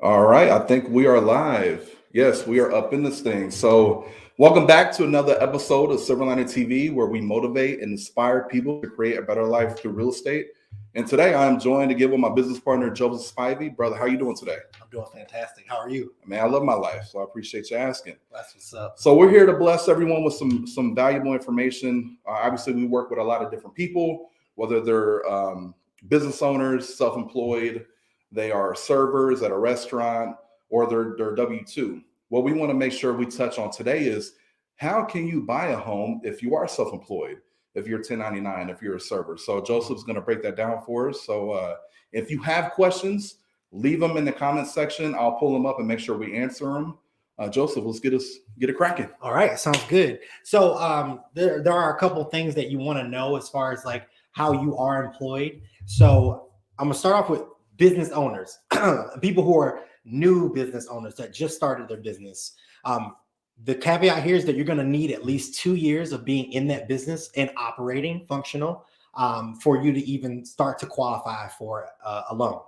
All right, I think we are live. Yes, we are up in this thing. So, welcome back to another episode of Silver Lining TV, where we motivate and inspire people to create a better life through real estate. And today, I'm joined again with my business partner, Joseph Spivey. Brother, how you doing today? I'm doing fantastic. How are you? Man, I love my life, so I appreciate you asking. That's what's up. So, we're here to bless everyone with some valuable information. Obviously, we work with a lot of different people, whether they're business owners, self-employed, they are servers at a restaurant, or they're W-2. What we want to make sure we touch on today is how can you buy a home if you are self-employed, if you're 1099, if you're a server. So Joseph's going to break that down for us. So if you have questions, leave them in the comments section. I'll pull them up and make sure we answer them. Joseph, let's get it cracking. All right, sounds good. So there are a couple things that you want to know as far as like how you are employed. So I'm gonna start off with business owners, people who are new business owners that just started their business. The caveat here is that you're going to need at least 2 years of being in that business and operating functional for you to even start to qualify for a loan.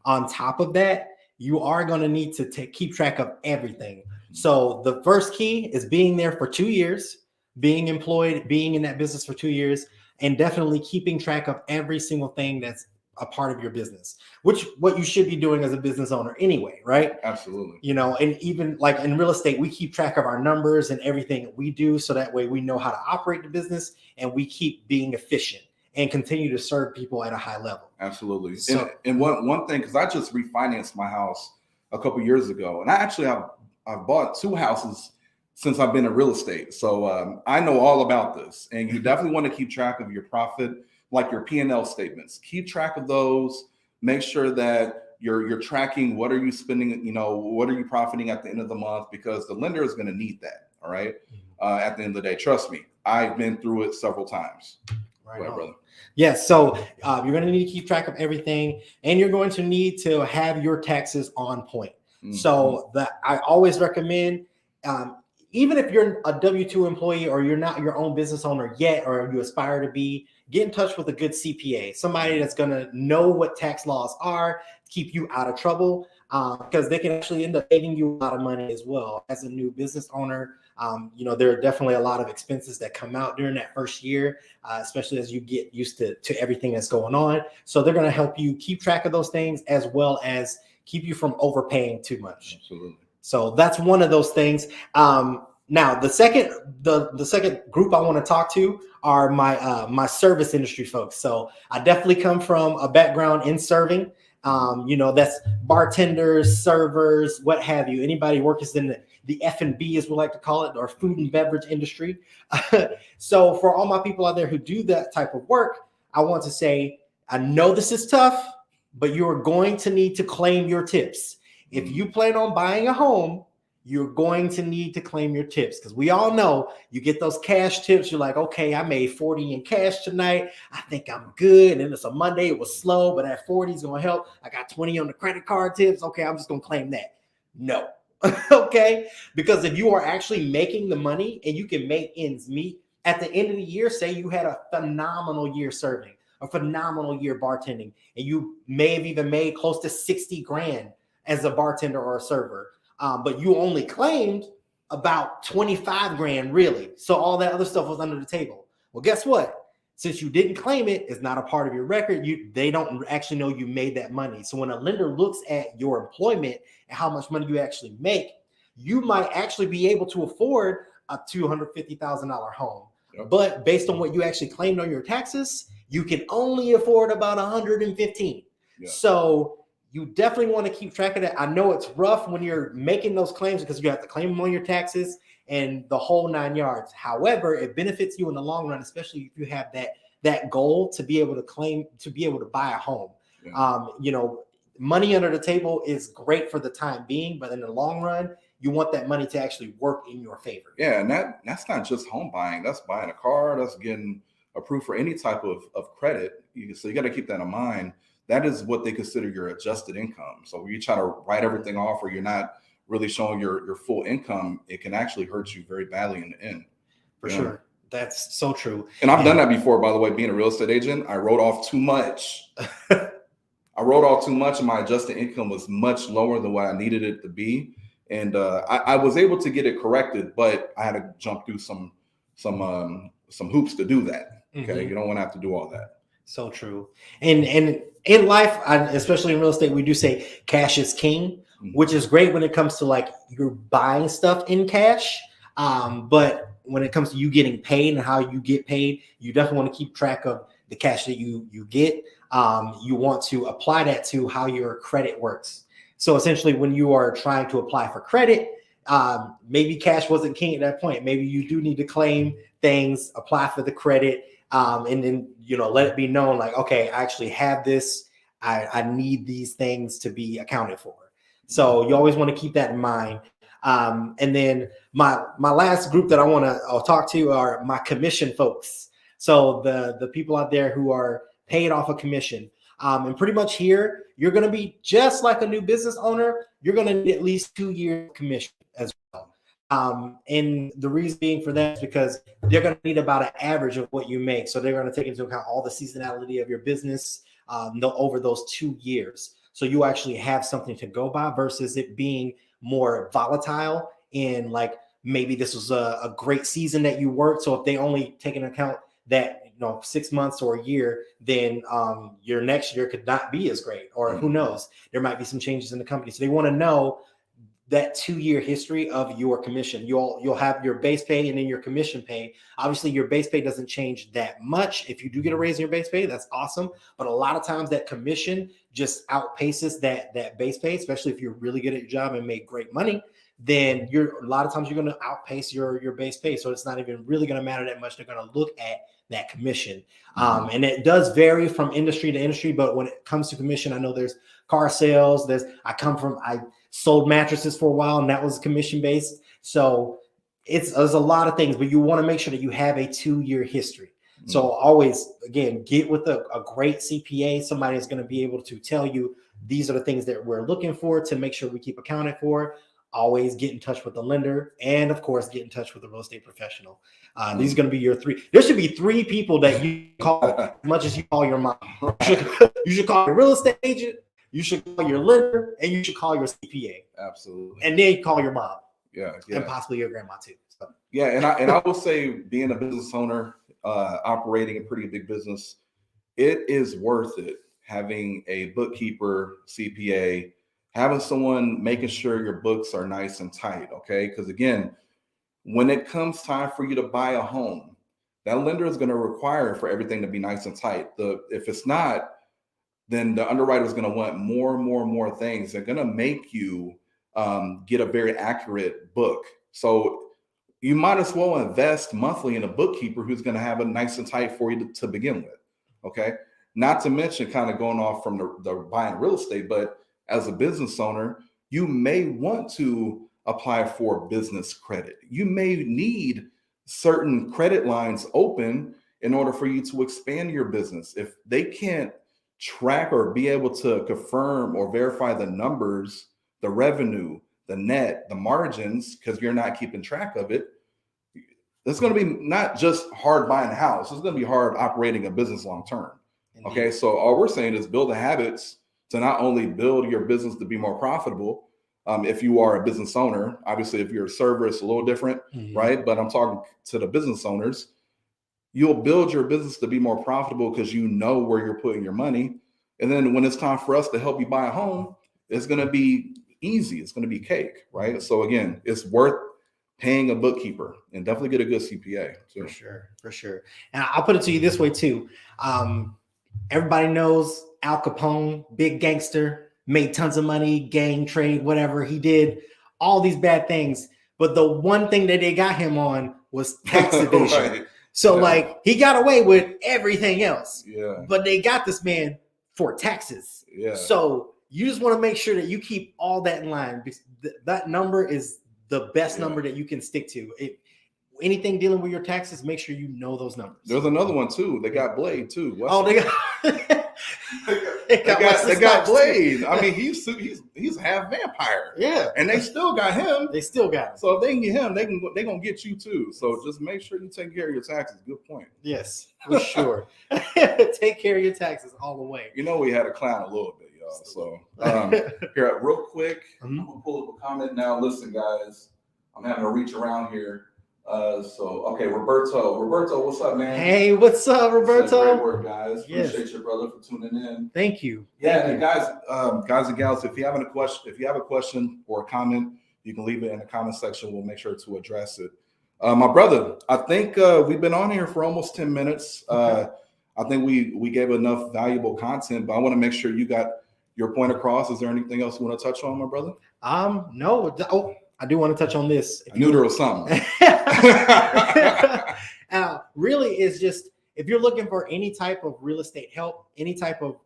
On top of that, you are going to need to keep track of everything. So the first key is being there for 2 years, being employed, being in that business for 2 years, and definitely keeping track of every single thing that's a part of your business, which what you should be doing as a business owner anyway, right? Absolutely. You know, and even like in real estate, we keep track of our numbers and everything we do. So that way we know how to operate the business and we keep being efficient and continue to serve people at a high level. Absolutely. So, and one thing, because I just refinanced my house a couple years ago, and I've bought 2 houses since I've been in real estate. So I know all about this, and you definitely want to keep track of your profit, like your P&L statements. Keep track of those. Make sure that you're tracking what are you spending, what are you profiting at the end of the month, because the lender is going to need that. All right. At the end of the day, trust me, I've been through it several times. Right, brother. Yes. So you're going to need to keep track of everything, and you're going to need to have your taxes on point. Mm-hmm. So I always recommend, even if you're a W-2 employee or you're not your own business owner yet, or you aspire to be, get in touch with a good CPA, somebody that's going to know what tax laws are, keep you out of trouble, because they can actually end up saving you a lot of money as well. As a new business owner, there are definitely a lot of expenses that come out during that first year, especially as you get used to everything that's going on. So they're going to help you keep track of those things as well as keep you from overpaying too much. Absolutely. So that's one of those things. Now the second group I want to talk to are my service industry folks. So I definitely come from a background in serving. That's bartenders, servers, what have you. Anybody working in the F&B, as we like to call it, or food and beverage industry. So for all my people out there who do that type of work, I want to say, I know this is tough, but you're going to need to claim your tips. If you plan on buying a home, you're going to need to claim your tips, because we all know you get those cash tips. You're like, okay, I made 40 in cash tonight. I think I'm good. And then it's a Monday. It was slow, but that 40 is going to help. I got 20 on the credit card tips. Okay, I'm just going to claim that. No. Okay. Because if you are actually making the money and you can make ends meet at the end of the year, say you had a phenomenal year serving, a phenomenal year bartending, and you may have even made close to 60 grand as a bartender or a server. But you only claimed about 25 grand, really. So all that other stuff was under the table. Well, guess what? Since you didn't claim it, it's not a part of your record. They don't actually know you made that money. So when a lender looks at your employment and how much money you actually make, you might actually be able to afford a $250,000 home. Yep. But based on what you actually claimed on your taxes, you can only afford about 115. Yep. So you definitely want to keep track of that. I know it's rough when you're making those claims because you have to claim them on your taxes and the whole 9 yards. However, it benefits you in the long run, especially if you have that goal to be able to claim, to be able to buy a home. Yeah. Money under the table is great for the time being, but in the long run, you want that money to actually work in your favor. Yeah, and that's not just home buying. That's buying a car. That's getting approved for any type of credit. So you got to keep that in mind. That is what they consider your adjusted income. So when you try to write everything off, or you're not really showing your full income, it can actually hurt you very badly in the end. For sure. That's so true. And I've done that before, by the way, being a real estate agent. I wrote off too much. I wrote off too much, and my adjusted income was much lower than what I needed it to be. And I was able to get it corrected, but I had to jump through some hoops to do that. Okay, you don't want to have to do all that. So true. And in life, especially in real estate, we do say cash is king, which is great when it comes to like you're buying stuff in cash. But when it comes to you getting paid and how you get paid, you definitely want to keep track of the cash that you get. You want to apply that to how your credit works. So essentially, when you are trying to apply for credit, maybe cash wasn't king at that point. Maybe you do need to claim things, apply for the credit, and then let it be known like, okay, I actually have this. I need these things to be accounted for. So you always want to keep that in mind. And then my last group that I'll talk to are my commission folks. So the people out there who are paid off a commission. And pretty much here, you're going to be just like a new business owner. You're going to need at least 2 years commission as well. And the reason being for that is because they're going to need about an average of what you make. So they're going to take into account all the seasonality of your business over those 2 years. So you actually have something to go by versus it being more volatile in like maybe this was a great season that you worked. So if they only take into account that 6 months or a year, then your next year could not be as great, or who knows, there might be some changes in the company. So they want to know that 2-year history of your commission. You'll have your base pay and then your commission pay. Obviously, your base pay doesn't change that much. If you do get a raise in your base pay, that's awesome. But a lot of times that commission just outpaces that base pay, especially if you're really good at your job and make great money. Then a lot of times you're going to outpace your base pay. So it's not even really going to matter that much. They're going to look at that commission. And it does vary from industry to industry. But when it comes to commission, I know there's car sales. I sold mattresses for a while, and that was commission based. So there's a lot of things, but you want to make sure that you have a 2-year history. So always, again, get with a great CPA, somebody that's going to be able to tell you these are the things that we're looking for to make sure we keep accounted for. Always get in touch with the lender, and of course, get in touch with a real estate professional. These are going to be your 3. There should be 3 people that you call as much as you call your mom. You should call your real estate agent. You should call your lender, and you should call your CPA. Absolutely. And then you call your mom. Yeah. And possibly your grandma too. So. Yeah, and I will say, being a business owner, operating a pretty big business, it is worth it having a bookkeeper, CPA, having someone making sure your books are nice and tight. Okay, because again, when it comes time for you to buy a home, that lender is going to require for everything to be nice and tight. If it's not, then the underwriter is going to want more things. They're going to make you get a very accurate book. So you might as well invest monthly in a bookkeeper who's going to have it nice and tight for you to begin with. Okay. Not to mention, kind of going off from the buying real estate, but as a business owner, you may want to apply for business credit. You may need certain credit lines open in order for you to expand your business. If they can't track or be able to confirm or verify the numbers, the revenue, the net, the margins, because you're not keeping track of it, it's going to be not just hard buying a house. It's going to be hard operating a business long term. Indeed. Okay, so all we're saying is build the habits to not only build your business to be more profitable. If you are a business owner, obviously, if you're a server, it's a little different, right? But I'm talking to the business owners. You'll build your business to be more profitable because you know where you're putting your money. And then when it's time for us to help you buy a home, it's going to be easy. It's going to be cake, right? So again, it's worth paying a bookkeeper, and definitely get a good CPA. So. For sure. And I'll put it to you this way too. Everybody knows Al Capone, big gangster, made tons of money, gang trade, whatever. He did all these bad things. But the one thing that they got him on was tax evasion. Right. So like he got away with everything else. Yeah. But they got this man for taxes. Yeah. So you just want to make sure that you keep all that in line. That number is the best number that you can stick to. Anything dealing with your taxes, make sure you know those numbers. There's another one too. They got Blade too. They got They got Blade. I mean, he's half vampire. Yeah, and they still got him. They still got him. So if they can get him, they gonna get you too. So just make sure you take care of your taxes. Good point. Yes, for sure. Take care of your taxes all the way. You know, we had a clown a little bit, y'all. So here, real quick, I'm gonna pull up a comment now. Listen, guys, I'm having to reach around here. Okay, Roberto, what's up, man? Hey, what's up, Roberto? Great work, guys. Yes. Appreciate your brother for tuning in. Thank you. Yeah, and guys and gals, if you have a question or a comment, you can leave it in the comment section. We'll make sure to address it. My brother, I think we've been on here for almost 10 minutes. I think we gave enough valuable content, but I want to make sure you got your point across. Is there anything else you want to touch on, my brother? No. Oh, I do want to touch on this. I knew there was something. Really, is just if you're looking for any type of real estate help, any type of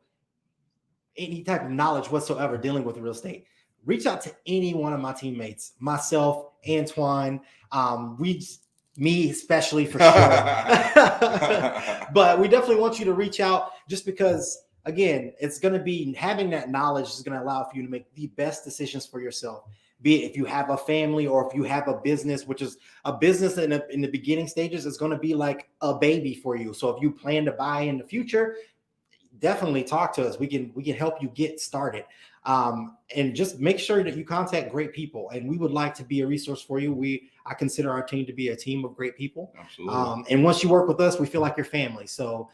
knowledge whatsoever dealing with real estate, reach out to any one of my teammates, myself, Anthwon, me especially for sure. But we definitely want you to reach out, just because, again, it's going to be having that knowledge is going to allow for you to make the best decisions for yourself. Be it if you have a family or if you have a business, which is a business in the beginning stages, is going to be like a baby for you. So if you plan to buy in the future, definitely talk to us. We can help you get started. And just make sure that you contact great people. And we would like to be a resource for you. I consider our team to be a team of great people. Absolutely. And once you work with us, we feel like your family. So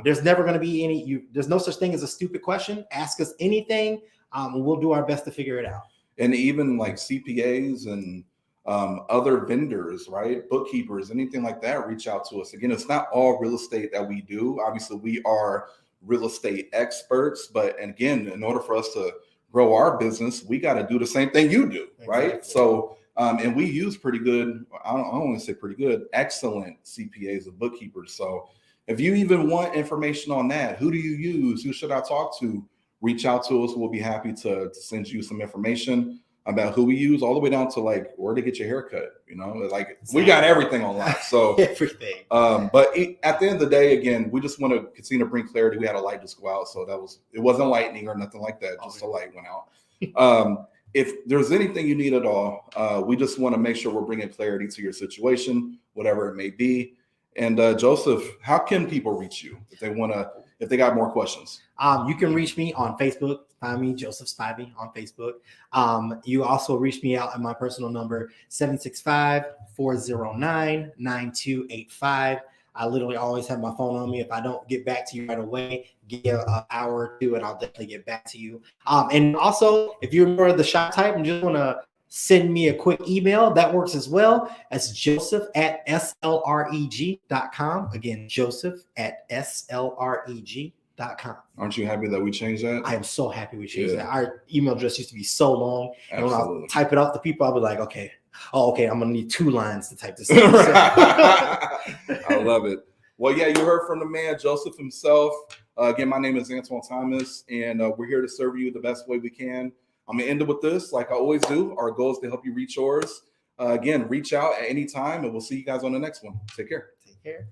there's never going to be there's no such thing as a stupid question. Ask us anything, and we'll do our best to figure it out. And even like CPAs and other vendors, right? Bookkeepers, anything like that, reach out to us. Again, it's not all real estate that we do. Obviously, we are real estate experts, but again, in order for us to grow our business, we got to do the same thing you do, right? Exactly. So, and we use pretty good, I don't want to say pretty good, excellent CPAs and bookkeepers. So if you even want information on that, who do you use? Who should I talk to? Reach out to us. We'll be happy to send you some information about who we use, all the way down to like where to get your haircut. You know, like exactly. We got everything online. So everything. But at the end of the day, again, we just want to continue to bring clarity. We had a light just go out, so it wasn't lightning or nothing like that. Just a light went out. If there's anything you need at all, we just want to make sure we're bringing clarity to your situation, whatever it may be. And Joseph, how can people reach you if they got more questions? You can reach me on Facebook. Find me, Joseph Spivey, on Facebook. You also reach me out at my personal number, 765-409-9285. I literally always have my phone on me. If I don't get back to you right away, give an hour or two, and I'll definitely get back to you. And also, if you're more of the shy type and just want to send me a quick email, that works as well. That's joseph@slreg.com. Again, joseph@slreg.com. Aren't you happy that we changed that? I am so happy we changed that. Our email address used to be so long. Absolutely. And when I type it out to people, I'll be like, okay, I'm going to need 2 lines to type this. I love it. Well, yeah, you heard from the man, Joseph himself. Again, my name is Anthwon Thomas, and we're here to serve you the best way we can. I'm going to end it with this, like I always do. Our goal is to help you reach yours. Again, reach out at any time, and we'll see you guys on the next one. Take care. Take care.